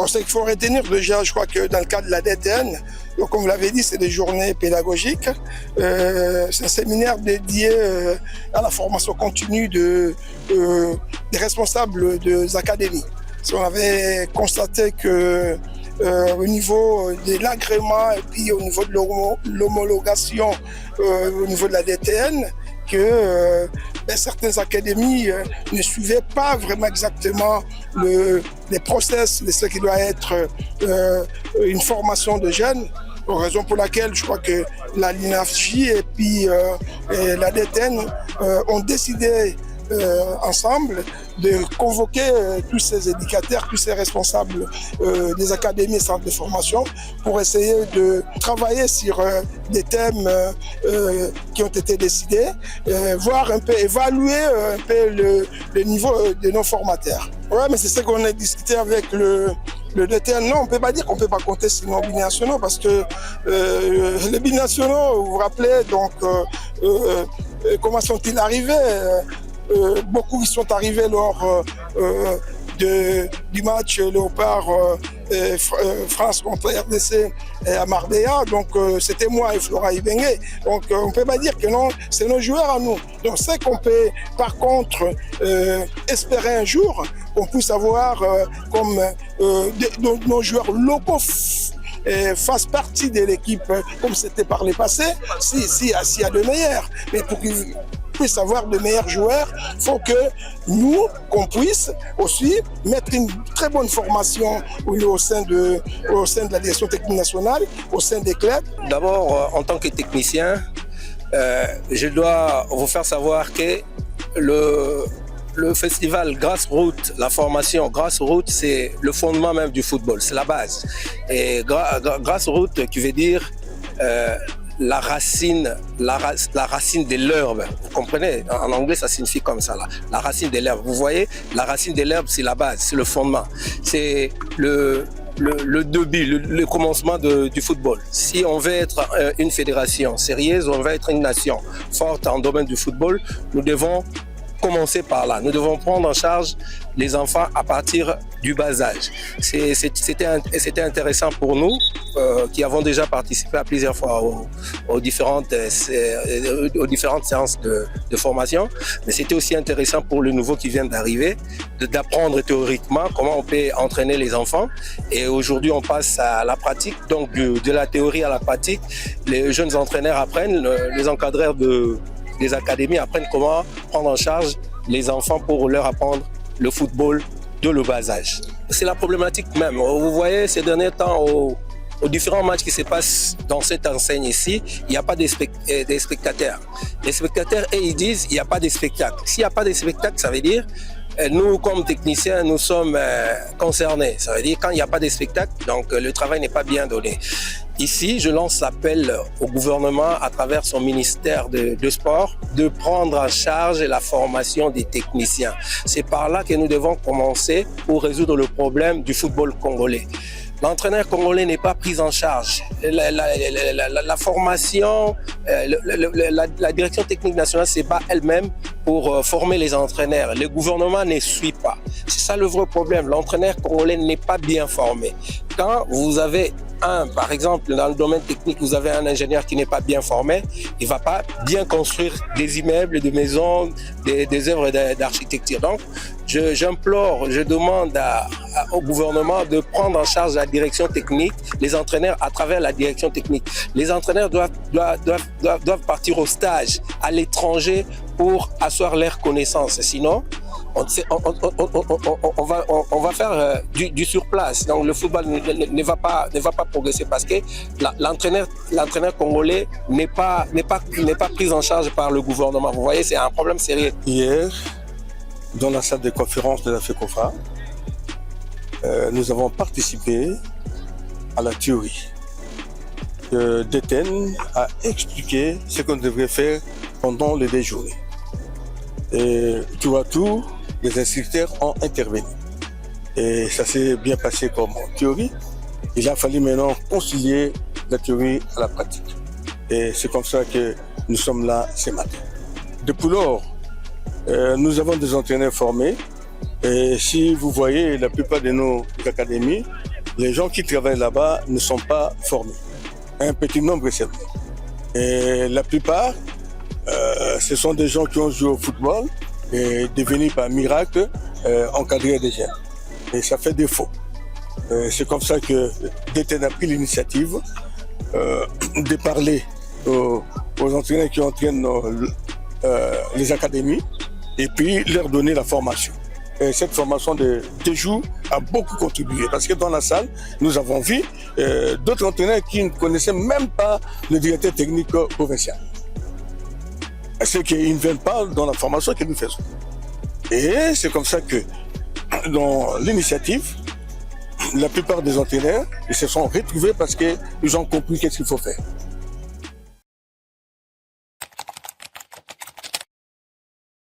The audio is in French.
Donc, ce qu'il faut retenir déjà, je crois que dans le cadre de la DTN, donc, comme vous l'avez dit, c'est des journées pédagogiques. C'est un séminaire dédié à la formation continue des responsables des académies. Si on avait constaté que au niveau de l'agrément et puis au niveau de l'homologation au niveau de la DTN, que certaines académies ne suivaient pas vraiment exactement les process de ce qui doit être une formation de jeunes. Raison pour laquelle je crois que la LINAFJ et puis la DTN ont décidé ensemble de convoquer tous ces éducateurs, tous ces responsables des académies et centres de formation pour essayer de travailler sur des thèmes qui ont été décidés, voir un peu, évaluer un peu le niveau de nos formateurs. Ouais, mais c'est ce qu'on a discuté avec le DTN. Non, on ne peut pas dire qu'on ne peut pas compter sur nos binationaux parce que les binationaux, vous vous rappelez, donc comment sont-ils arrivés? Beaucoup ils sont arrivés lors du match Léopard France contre RDC à Marbella. Donc c'était moi et Flora Ibengue. Donc on ne peut pas dire que non, c'est nos joueurs à nous. Donc c'est qu'on peut par contre espérer un jour qu'on puisse avoir comme nos joueurs locaux fassent partie de l'équipe comme c'était par le passé, s'il y a de meilleurs. Mais pour qu'ils puissent avoir de meilleurs joueurs, il faut que nous, qu'on puisse aussi mettre une très bonne formation au sein de la direction technique nationale, au sein des clubs. D'abord, en tant que technicien, je dois vous faire savoir que le festival Grassroots, la formation Grassroots, c'est le fondement même du football, c'est la base. Et Grassroots qui veut dire la racine de l'herbe. Vous comprenez? En anglais, ça signifie comme ça, là. La racine de l'herbe. Vous voyez, la racine de l'herbe, c'est la base, c'est le fondement. C'est le début, le commencement du football. Si on veut être une fédération sérieuse, on veut être une nation forte en domaine du football, nous devons commencer par là. Nous devons prendre en charge les enfants à partir du bas âge. C'était intéressant pour nous qui avons déjà participé à plusieurs fois aux différentes séances de formation. Mais c'était aussi intéressant pour le nouveau qui vient d'arriver d'apprendre théoriquement comment on peut entraîner les enfants. Et aujourd'hui, on passe à la pratique. Donc de la théorie à la pratique, les jeunes entraîneurs apprennent, les encadreurs des académies apprennent comment prendre en charge les enfants pour leur apprendre le football de le bas âge. C'est la problématique même. Vous voyez, ces derniers temps, aux différents matchs qui se passent dans cette enseigne ici, il n'y a pas de spectateurs. Les spectateurs, ils disent qu'il n'y a pas de spectacle. S'il n'y a pas de spectacle, ça veut dire nous, comme techniciens, nous sommes concernés. Ça veut dire quand il n'y a pas de spectacle, donc le travail n'est pas bien donné. Ici, je lance l'appel au gouvernement à travers son ministère de sport de prendre en charge la formation des techniciens. C'est par là que nous devons commencer pour résoudre le problème du football congolais. L'entraîneur congolais n'est pas pris en charge. La formation, la direction technique nationale se bat elle-même pour former les entraîneurs. Le gouvernement ne suit pas. C'est ça le vrai problème. L'entraîneur congolais n'est pas bien formé. Quand vous avez par exemple, dans le domaine technique, vous avez un ingénieur qui n'est pas bien formé, il ne va pas bien construire des immeubles, des maisons, des œuvres d'architecture. Donc, j'implore, je demande au gouvernement de prendre en charge la direction technique, les entraîneurs à travers la direction technique. Les entraîneurs doivent partir au stage à l'étranger pour asseoir leurs connaissances. Sinon, on va faire du surplace. Donc le football ne va pas progresser parce que l'entraîneur congolais n'est pas pris en charge par le gouvernement. Vous voyez, c'est un problème sérieux. Hier, dans la salle de conférence de la FECOFA, nous avons participé à la théorie. DTN a expliqué ce qu'on devrait faire pendant les déjeuners. Et tout à tout, les instructeurs ont intervenu. Et ça s'est bien passé comme théorie. Il a fallu maintenant concilier la théorie à la pratique. Et c'est comme ça que nous sommes là ce matin. Depuis lors, nous avons des entraîneurs formés. Et si vous voyez, la plupart de nos académies les gens qui travaillent là-bas ne sont pas formés. Un petit nombre seulement. Et la plupart, ce sont des gens qui ont joué au football et devenus par miracle encadrés des jeunes. Et ça fait défaut. C'est comme ça que DTN a pris l'initiative de parler aux entraîneurs qui entraînent les académies et puis leur donner la formation. Et cette formation de 2 jours a beaucoup contribué parce que dans la salle, nous avons vu d'autres entraîneurs qui ne connaissaient même pas le directeur technique provincial. Ce qu'ils ne viennent pas dans la formation que nous faisons. Et c'est comme ça que dans l'initiative, la plupart des entraîneurs ils se sont retrouvés parce qu'ils ont compris qu'est-ce qu'il faut faire.